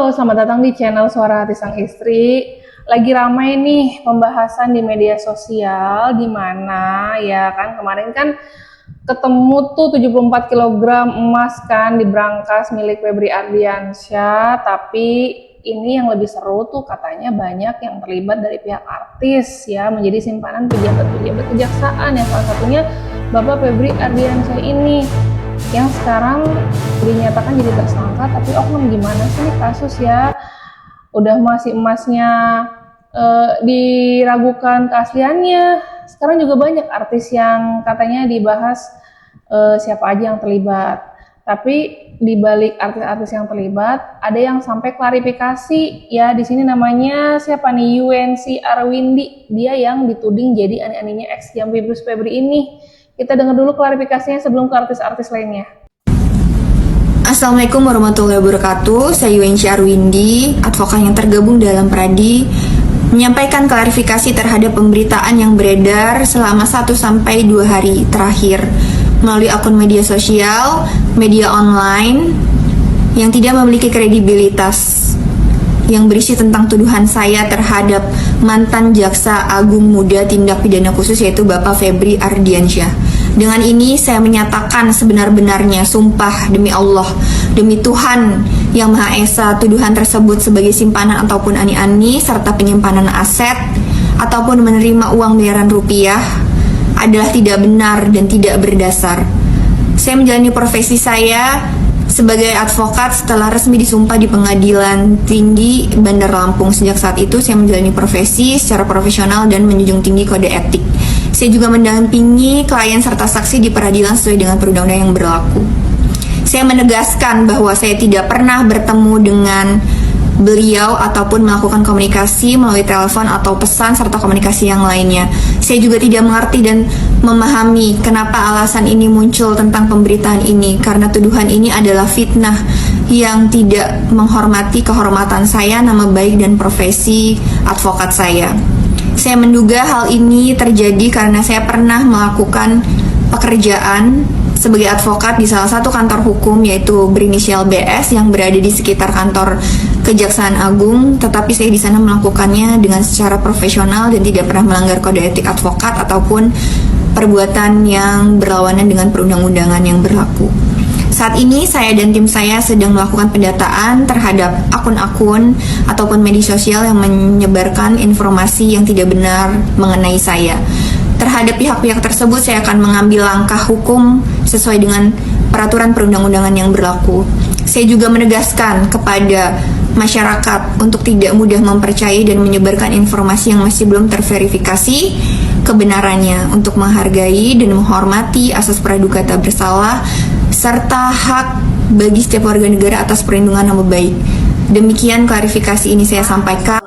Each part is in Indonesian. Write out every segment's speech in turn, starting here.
Halo, selamat datang di channel Suara Hati Sang Istri. Lagi ramai nih pembahasan di media sosial, di mana ya kan kemarin kan ketemu tuh 74 kg emas kan di brankas milik Febri Ardiansyah, tapi ini yang lebih seru tuh katanya banyak yang terlibat dari pihak artis ya, menjadi simpanan pejabat-pejabat kejaksaan yang salah satunya Bapak Febri Ardiansyah ini yang sekarang dinyatakan jadi tersangka. Tapi oknum gimana sih nih kasus ya, udah masih emasnya diragukan keasliannya. Sekarang juga banyak artis yang katanya dibahas siapa aja yang terlibat, tapi di balik artis-artis yang terlibat ada yang sampai klarifikasi ya. Di sini namanya siapa nih, UNC Arwindi, dia yang dituding jadi ani-aninya ex Jampibrus Febri ini. Kita dengar dulu klarifikasinya sebelum ke artis-artis lainnya. Assalamualaikum warahmatullahi wabarakatuh. Saya UNC Arwindi, advokat yang tergabung dalam Pradi, menyampaikan klarifikasi terhadap pemberitaan yang beredar selama 1-2 hari terakhir melalui akun media sosial, media online yang tidak memiliki kredibilitas, yang berisi tentang tuduhan saya terhadap mantan Jaksa Agung Muda Tindak Pidana Khusus, yaitu Bapak Febri Ardiansyah. Dengan ini saya menyatakan sebenar-benarnya, sumpah demi Allah, demi Tuhan Yang Maha Esa, tuduhan tersebut sebagai simpanan ataupun ani-ani serta penyimpanan aset ataupun menerima uang miliaran rupiah adalah tidak benar dan tidak berdasar. Saya menjalani profesi saya sebagai advokat setelah resmi disumpah di Pengadilan Tinggi Bandar Lampung. Sejak saat itu saya menjalani profesi secara profesional dan menjunjung tinggi kode etik. Saya juga mendampingi klien serta saksi di peradilan sesuai dengan perundang-undangan yang berlaku. Saya menegaskan bahwa saya tidak pernah bertemu dengan beliau ataupun melakukan komunikasi melalui telepon atau pesan serta komunikasi yang lainnya. Saya juga tidak mengerti dan memahami kenapa alasan ini muncul tentang pemberitaan ini, karena tuduhan ini adalah fitnah yang tidak menghormati kehormatan saya, nama baik dan profesi advokat saya. Saya menduga hal ini terjadi karena saya pernah melakukan pekerjaan sebagai advokat di salah satu kantor hukum, yaitu berinisial BS, yang berada di sekitar kantor Kejaksaan Agung, tetapi saya di sana melakukannya dengan secara profesional dan tidak pernah melanggar kode etik advokat ataupun perbuatan yang berlawanan dengan perundang-undangan yang berlaku. Saat ini saya dan tim saya sedang melakukan pendataan terhadap akun-akun ataupun media sosial yang menyebarkan informasi yang tidak benar mengenai saya. Terhadap pihak-pihak tersebut saya akan mengambil langkah hukum sesuai dengan peraturan perundang-undangan yang berlaku. Saya juga menegaskan kepada masyarakat untuk tidak mudah mempercayai dan menyebarkan informasi yang masih belum terverifikasi kebenarannya, untuk menghargai dan menghormati asas praduga tak bersalah serta hak bagi setiap warga negara atas perlindungan nama baik. Demikian klarifikasi ini saya sampaikan.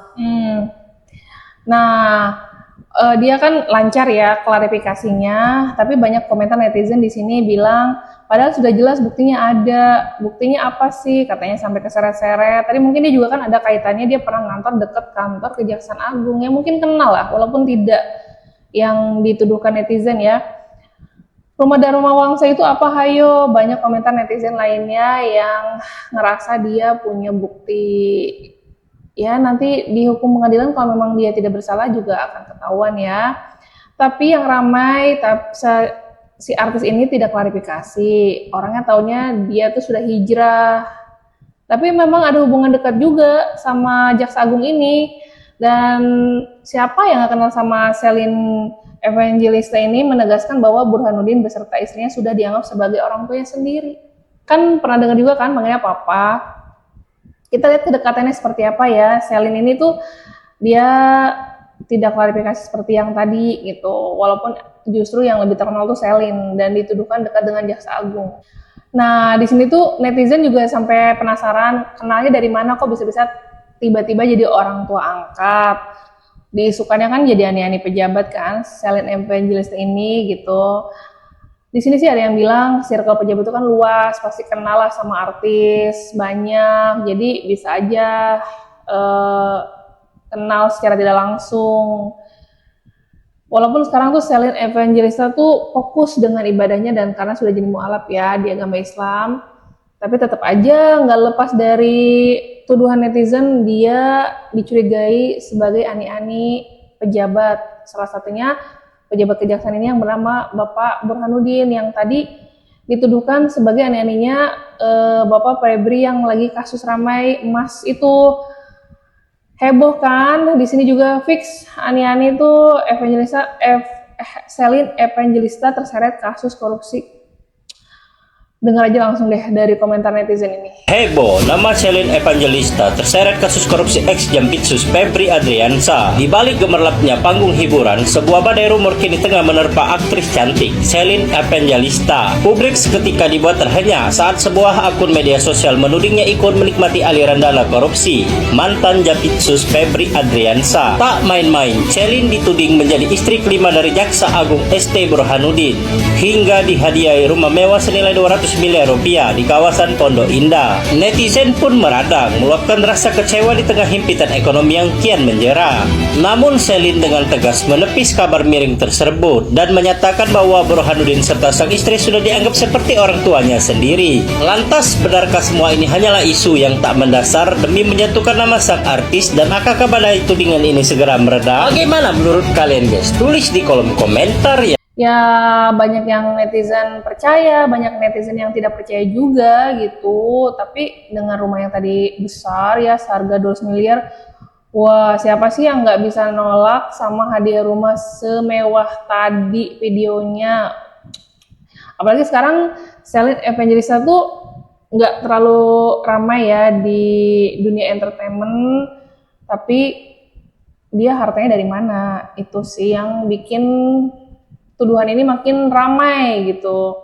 Dia kan lancar ya klarifikasinya, tapi banyak komentar netizen di sini bilang, padahal sudah jelas buktinya ada. Buktinya apa sih? Katanya sampai keseret-seret. Tadi mungkin dia juga kan ada kaitannya, dia pernah ngantor deket kantor Kejaksaan Agung. Ya mungkin kenal lah, walaupun tidak yang dituduhkan netizen ya. Rumah Dharma Wangsa itu apa, hayo? Banyak komentar netizen lainnya yang ngerasa dia punya bukti. Ya nanti di hukum pengadilan kalau memang dia tidak bersalah juga akan ketahuan ya. Tapi yang ramai, si artis ini tidak klarifikasi. Orangnya taunya dia tuh sudah hijrah. Tapi memang ada hubungan dekat juga sama Jaksa Agung ini. Dan siapa yang gak kenal sama Selin Evangelista ini menegaskan bahwa Burhanuddin beserta istrinya sudah dianggap sebagai orang tuanya sendiri. Kan pernah dengar juga kan panggilnya papa. Kita lihat kedekatannya seperti apa ya. Selin ini tuh dia tidak klarifikasi seperti yang tadi gitu. Walaupun justru yang lebih terkenal tuh Selin dan dituduhkan dekat dengan Jaksa Agung. Nah di sini tuh netizen juga sampai penasaran, kenalnya dari mana kok bisa-bisa tiba-tiba jadi orang tua angkat. Diisukannya kan jadi ani-ani pejabat kan, Selin Evangelista ini gitu. Di sini sih ada yang bilang circle pejabat itu kan luas, pasti kenal lah sama artis banyak, jadi bisa aja kenal secara tidak langsung. Walaupun sekarang tuh Selin Evangelista tuh fokus dengan ibadahnya dan karena sudah jadi mualaf ya di agama Islam, tapi tetap aja nggak lepas dari tuduhan netizen dia dicurigai sebagai ani-ani pejabat. Salah satunya pejabat kejaksaan ini yang bernama Bapak Burhanuddin yang tadi dituduhkan sebagai ani-aninya Bapak Febri yang lagi kasus ramai emas itu. Heboh kan? Di sini juga fix ani-ani itu Selin Evangelista terseret kasus korupsi. Dengar aja langsung deh dari komentar netizen ini. Heboh, nama Selin Evangelista terseret kasus korupsi ex Jampitsus Febri Adriansa. Di balik gemerlapnya panggung hiburan, sebuah badai rumor kini tengah menerpa aktris cantik Selin Evangelista. Publik seketika dibuat terhenyak saat sebuah akun media sosial menudingnya ikut menikmati aliran dana korupsi mantan Jampitsus Febri Adriansa. Tak main-main, Selin dituding menjadi istri kelima dari Jaksa Agung ST Burhanuddin hingga dihadiahi rumah mewah senilai 200 miliar rupiah di kawasan Pondok Indah. Netizen pun meradang, meluapkan rasa kecewa di tengah himpitan ekonomi yang kian menjera. Namun Selin dengan tegas menepis kabar miring tersebut dan menyatakan bahwa Burhanuddin serta sang istri sudah dianggap seperti orang tuanya sendiri. Lantas, benarkah semua ini hanyalah isu yang tak mendasar demi menjatuhkan nama sang artis dan akankah badai tudingan ini segera mereda? Bagaimana menurut kalian guys? Tulis di kolom komentar ya. Ya banyak yang netizen percaya, banyak netizen yang tidak percaya juga gitu. Tapi dengan rumah yang tadi besar ya, seharga 200 miliar, wah siapa sih yang nggak bisa nolak sama hadiah rumah semewah tadi videonya. Apalagi sekarang Selin Evangelista tuh nggak terlalu ramai ya di dunia entertainment, tapi dia hartanya dari mana? Itu sih yang bikin tuduhan ini makin ramai gitu.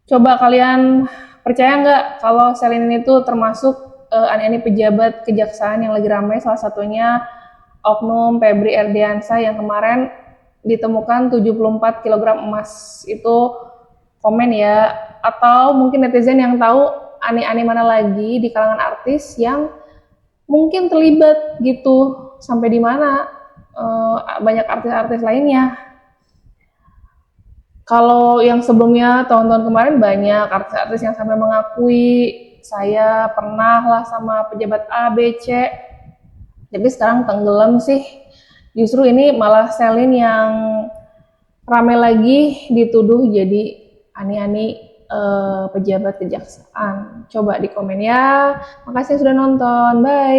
Coba kalian percaya nggak kalau Selin ini tuh termasuk ani-ani pejabat kejaksaan yang lagi ramai, salah satunya oknum Febri Ardiansa yang kemarin ditemukan 74 kg emas. Itu komen ya. Atau mungkin netizen yang tahu ani-ani mana lagi di kalangan artis yang mungkin terlibat gitu, sampai di mana banyak artis-artis lainnya. Kalau yang sebelumnya tahun-tahun kemarin banyak artis-artis yang sampai mengakui saya pernah lah sama pejabat A, B, C. Tapi sekarang tenggelam sih. Justru ini malah Selin yang ramai lagi dituduh jadi ani-ani pejabat kejaksaan. Coba di komen ya. Makasih sudah nonton. Bye.